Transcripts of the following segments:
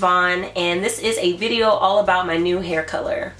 Vaughn, and this is a video all about my new hair color.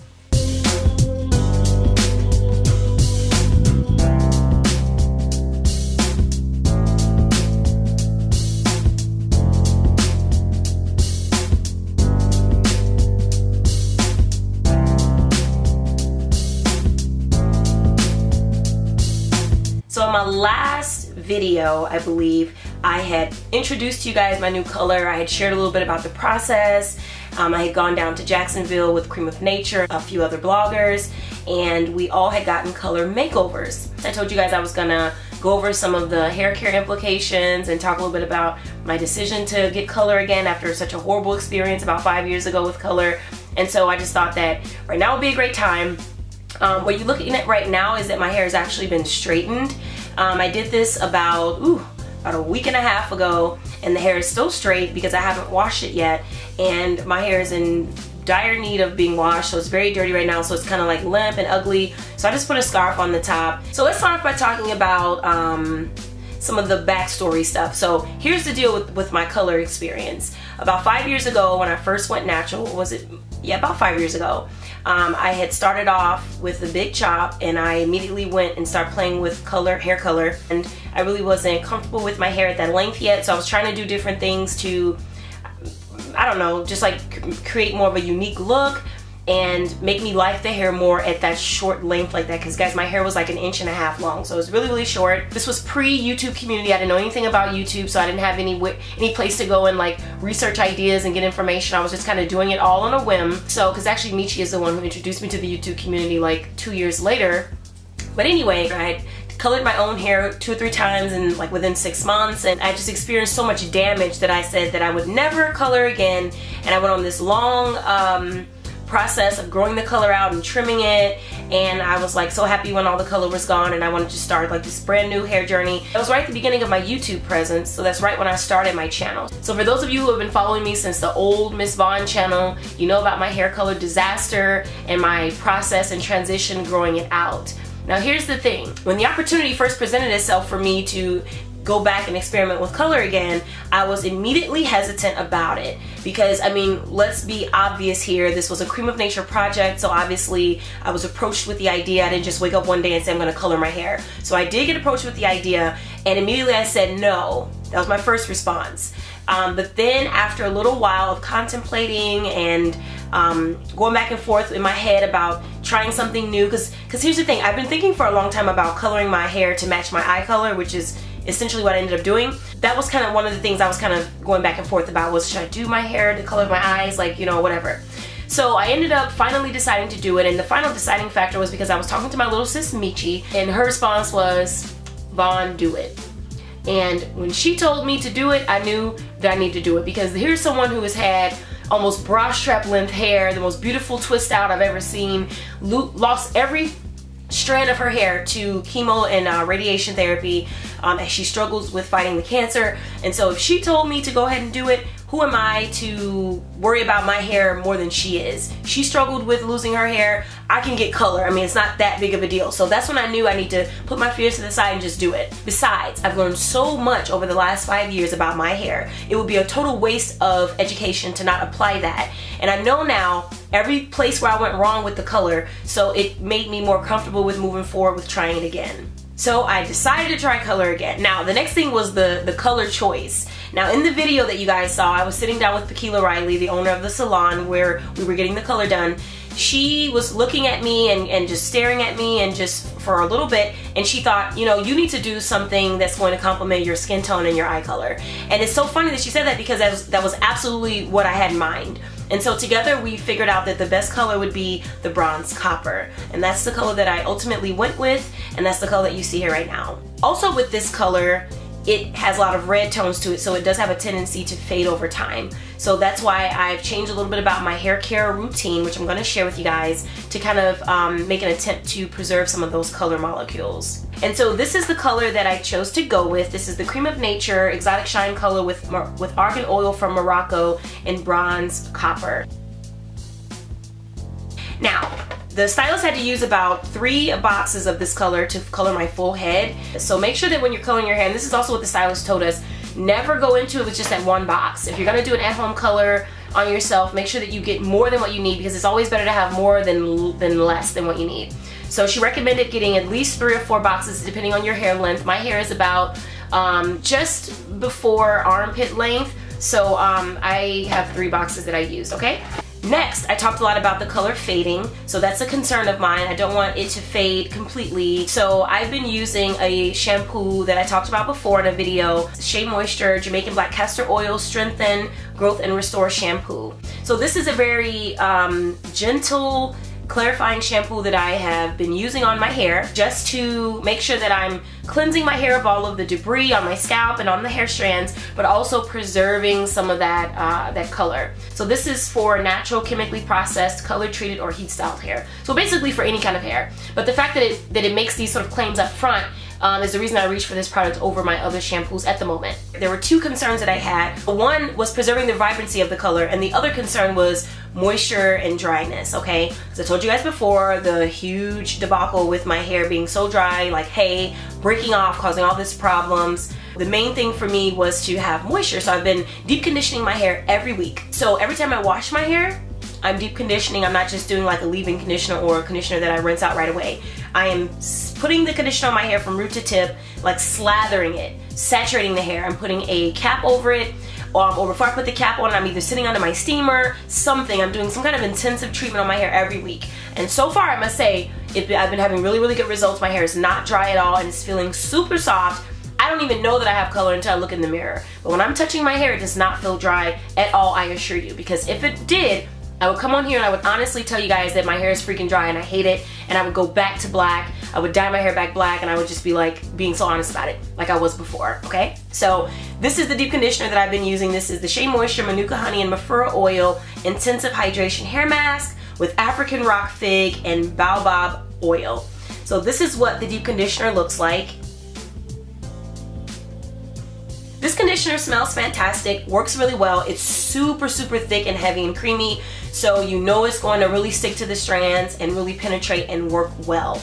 So in my last video, I believe, I had introduced to you guys my new color. I had shared a little bit about the process. I had gone down to Jacksonville with Cream of Nature, a few other bloggers, and we all had gotten color makeovers. I told you guys I was gonna go over some of the hair care implications and talk a little bit about my decision to get color again after such a horrible experience about 5 years ago with color. And so I just thought that right now would be a great time. What you're looking at right now is that my hair has actually been straightened. I did this about a week and a half ago, and the hair is still straight because I haven't washed it yet, and my hair is in dire need of being washed, so it's very dirty right now, so it's kind of like limp and ugly. So I just put a scarf on the top. So let's start off by talking about some of the backstory stuff. So here's the deal with my color experience. About 5 years ago when I first went natural, about 5 years ago, I had started off with a big chop, and I immediately went and started playing with hair color, and I really wasn't comfortable with my hair at that length yet, so I was trying to do different things to, I don't know, just like create more of a unique look and make me like the hair more at that short length like that, because guys, my hair was like 1.5 inches long, so it was really, really short. This was pre-YouTube community. I didn't know anything about YouTube, so I didn't have any place to go and like research ideas and get information. I was just kind of doing it all on a whim. So, because actually Michi is the one who introduced me to the YouTube community like 2 years later. But anyway, I had colored my own hair 2 or 3 times and like within 6 months, and I just experienced so much damage that I said that I would never color again, and I went on this long process of growing the color out and trimming it, and I was like so happy when all the color was gone, and I wanted to start like this brand new hair journey. It was right at the beginning of my YouTube presence, so that's right when I started my channel. So for those of you who have been following me since the old Miss Vaughn channel, you know about my hair color disaster and my process and transition growing it out. Now here's the thing, when the opportunity first presented itself for me to go back and experiment with color again, I was immediately hesitant about it because, I mean, let's be obvious here, this was a Cream of Nature project, so obviously I was approached with the idea. I didn't just wake up one day and say I'm gonna color my hair. So I did get approached with the idea, and immediately I said no. That was my first response. But then after a little while of contemplating and going back and forth in my head about trying something new, because here's the thing, I've been thinking for a long time about coloring my hair to match my eye color, which is essentially what I ended up doing. That was kind of one of the things I was kind of going back and forth about, was should I do my hair to color my eyes, like, you know, whatever. So I ended up finally deciding to do it, and the final deciding factor was because I was talking to my little sis Michi, and her response was, Vaughn, do it. And when she told me to do it, I knew that I needed to do it, because here's someone who has had almost bra strap length hair, the most beautiful twist out I've ever seen, lost every strand of her hair to chemo and radiation therapy as she struggles with fighting the cancer. And so if she told me to go ahead and do it, who am I to worry about my hair more than she is? She struggled with losing her hair. I can get color. I mean, it's not that big of a deal. So that's when I knew I need to put my fears to the side and just do it. Besides, I've learned so much over the last 5 years about my hair. It would be a total waste of education to not apply that. And I know now every place where I went wrong with the color, so it made me more comfortable with moving forward with trying it again. So I decided to try color again. Now the next thing was the color choice. Now in the video that you guys saw, I was sitting down with Paquila Riley, the owner of the salon where we were getting the color done. She was looking at me and just staring at me and just for a little bit, and she thought, you know, you need to do something that's going to complement your skin tone and your eye color. And it's so funny that she said that, because that was absolutely what I had in mind. And so together we figured out that the best color would be the bronze copper. And that's the color that I ultimately went with, and that's the color that you see here right now. Also with this color, it has a lot of red tones to it, so it does have a tendency to fade over time. So that's why I've changed a little bit about my hair care routine, which I'm going to share with you guys to kind of make an attempt to preserve some of those color molecules. And so this is the color that I chose to go with. This is the Cream of Nature Exotic Shine color with argan oil from Morocco in bronze copper. Now, the stylist had to use about 3 boxes of this color to color my full head. So make sure that when you're coloring your hair, and this is also what the stylist told us, never go into it with just that 1 box. If you're gonna do an at-home color, on yourself, make sure that you get more than what you need, because it's always better to have more than less than what you need. So she recommended getting at least 3 or 4 boxes depending on your hair length. My hair is about just before armpit length, so I have 3 boxes that I use, okay? Next, I talked a lot about the color fading, so that's a concern of mine. I don't want it to fade completely. So I've been using a shampoo that I talked about before in a video, Shea Moisture Jamaican Black Castor Oil Strengthen, Growth and Restore Shampoo. So this is a very gentle, clarifying shampoo that I have been using on my hair just to make sure that I'm cleansing my hair of all of the debris on my scalp and on the hair strands, but also preserving some of that that color. So this is for natural, chemically processed, color treated, or heat styled hair. So basically for any kind of hair. But the fact that it makes these sort of claims up front is the reason I reached for this product over my other shampoos at the moment. There were 2 concerns that I had. One was preserving the vibrancy of the color, and the other concern was moisture and dryness, okay? As I told you guys before, the huge debacle with my hair being so dry, like hay, breaking off, causing all these problems. The main thing for me was to have moisture, so I've been deep conditioning my hair every week. So every time I wash my hair, I'm deep conditioning. I'm not just doing like a leave-in conditioner or a conditioner that I rinse out right away. I am putting the conditioner on my hair from root to tip, like slathering it, saturating the hair. I'm putting a cap over it, or before I put the cap on, I'm either sitting under my steamer, something. I'm doing some kind of intensive treatment on my hair every week. And so far, I must say, I've been having really, really good results. My hair is not dry at all, and it's feeling super soft. I don't even know that I have color until I look in the mirror. But when I'm touching my hair, it does not feel dry at all, I assure you. Because if it did, I would come on here and I would honestly tell you guys that my hair is freaking dry and I hate it, and I would go back to black. I would dye my hair back black, and I would just be like being so honest about it, like I was before, okay? So this is the deep conditioner that I've been using. This is the Shea Moisture Manuka Honey and Mafura Oil Intensive Hydration Hair Mask with African Rock Fig and Baobab Oil. So this is what the deep conditioner looks like. This conditioner smells fantastic, works really well. It's super, super thick and heavy and creamy, so you know it's going to really stick to the strands and really penetrate and work well.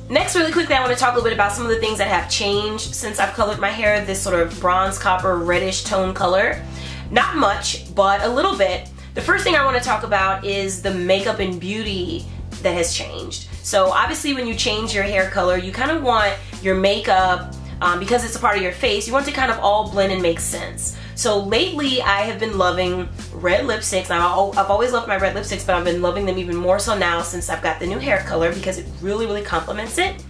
Next, really quickly, I want to talk a little bit about some of the things that have changed since I've colored my hair, this sort of bronze, copper, reddish tone color. Not much, but a little bit. The first thing I want to talk about is the makeup and beauty that has changed. So obviously when you change your hair color, you kind of want your makeup, because it's a part of your face, you want to kind of all blend and make sense. So lately I have been loving red lipsticks. Now, I've always loved my red lipsticks, but I've been loving them even more so now since I've got the new hair color, because it really, really complements it.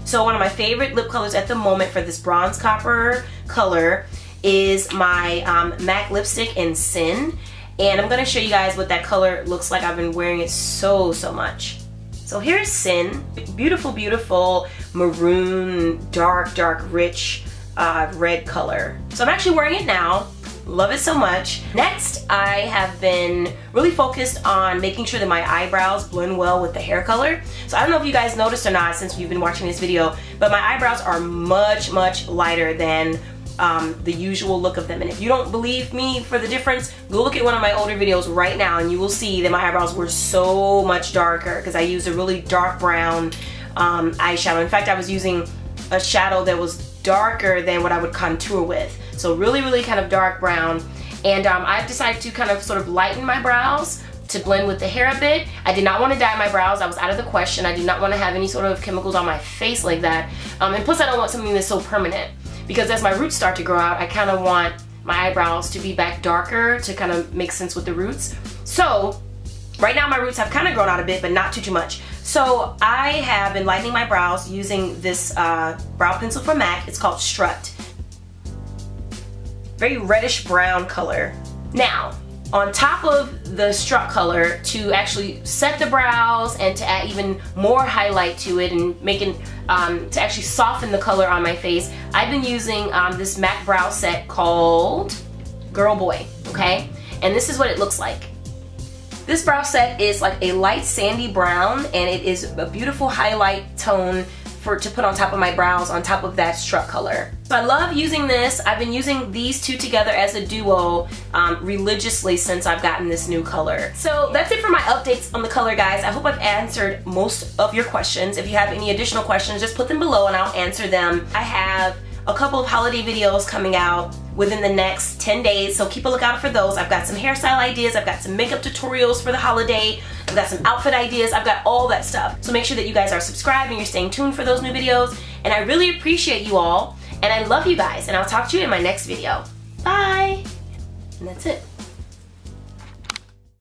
So one of my favorite lip colors at the moment for this bronze copper color is my MAC lipstick in Sin. And I'm going to show you guys what that color looks like. I've been wearing it so, so much. So here's Sin, beautiful, beautiful maroon, dark, dark, rich red color. So I'm actually wearing it now. Love it so much. Next, I have been really focused on making sure that my eyebrows blend well with the hair color. So I don't know if you guys noticed or not since you've been watching this video, but my eyebrows are much, much lighter than the usual look of them. And if you don't believe me for the difference, go look at one of my older videos right now and you will see that my eyebrows were so much darker because I used a really dark brown eyeshadow. In fact, I was using a shadow that was darker than what I would contour with. So really, really kind of dark brown. And I've decided to kind of sort of lighten my brows to blend with the hair a bit. I did not want to dye my brows. I was out of the question. I did not want to have any sort of chemicals on my face like that. And plus I don't want something that's so permanent, because as my roots start to grow out, I kind of want my eyebrows to be back darker to kind of make sense with the roots. So right now my roots have kind of grown out a bit, but not too much. So I have been lightening my brows using this brow pencil from MAC. It's called Strut. Very reddish brown color. Now, on top of the Strut color, to actually set the brows and to add even more highlight to it and make it, to actually soften the color on my face, I've been using this MAC brow set called Girl Boy, okay? And this is what it looks like. This brow set is like a light sandy brown, and it is a beautiful highlight tone to put on top of my brows on top of that Strut color. So I love using this. I've been using these two together as a duo religiously since I've gotten this new color. So that's it for my updates on the color, guys. I hope I've answered most of your questions. If you have any additional questions, just put them below and I'll answer them. I have a couple of holiday videos coming out within the next 10 days, so keep a lookout for those. I've got some hairstyle ideas, I've got some makeup tutorials for the holiday, I've got some outfit ideas, I've got all that stuff. So make sure that you guys are subscribed and you're staying tuned for those new videos. And I really appreciate you all, and I love you guys, and I'll talk to you in my next video. Bye! And that's it.